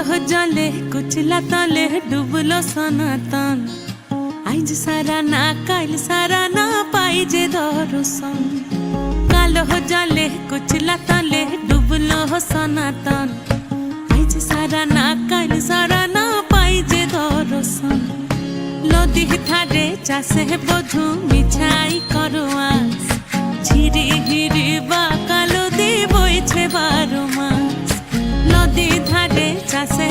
কালো জলে কুচলা তলে ডুবলো সনাতন। আইজ সারা না কাল সারা না পাই যে দর্শন। কালো জলে কুচলা তলে ডুবলো সনাতন। আইজ সারা না কাল সারা না পাই যে দর্শন। নদী ধারে চাষে বধু মিছাই করো আস। ঝিরি হিরি বা কালো দি বইছে 12 মাস। নদী ধারে চাষে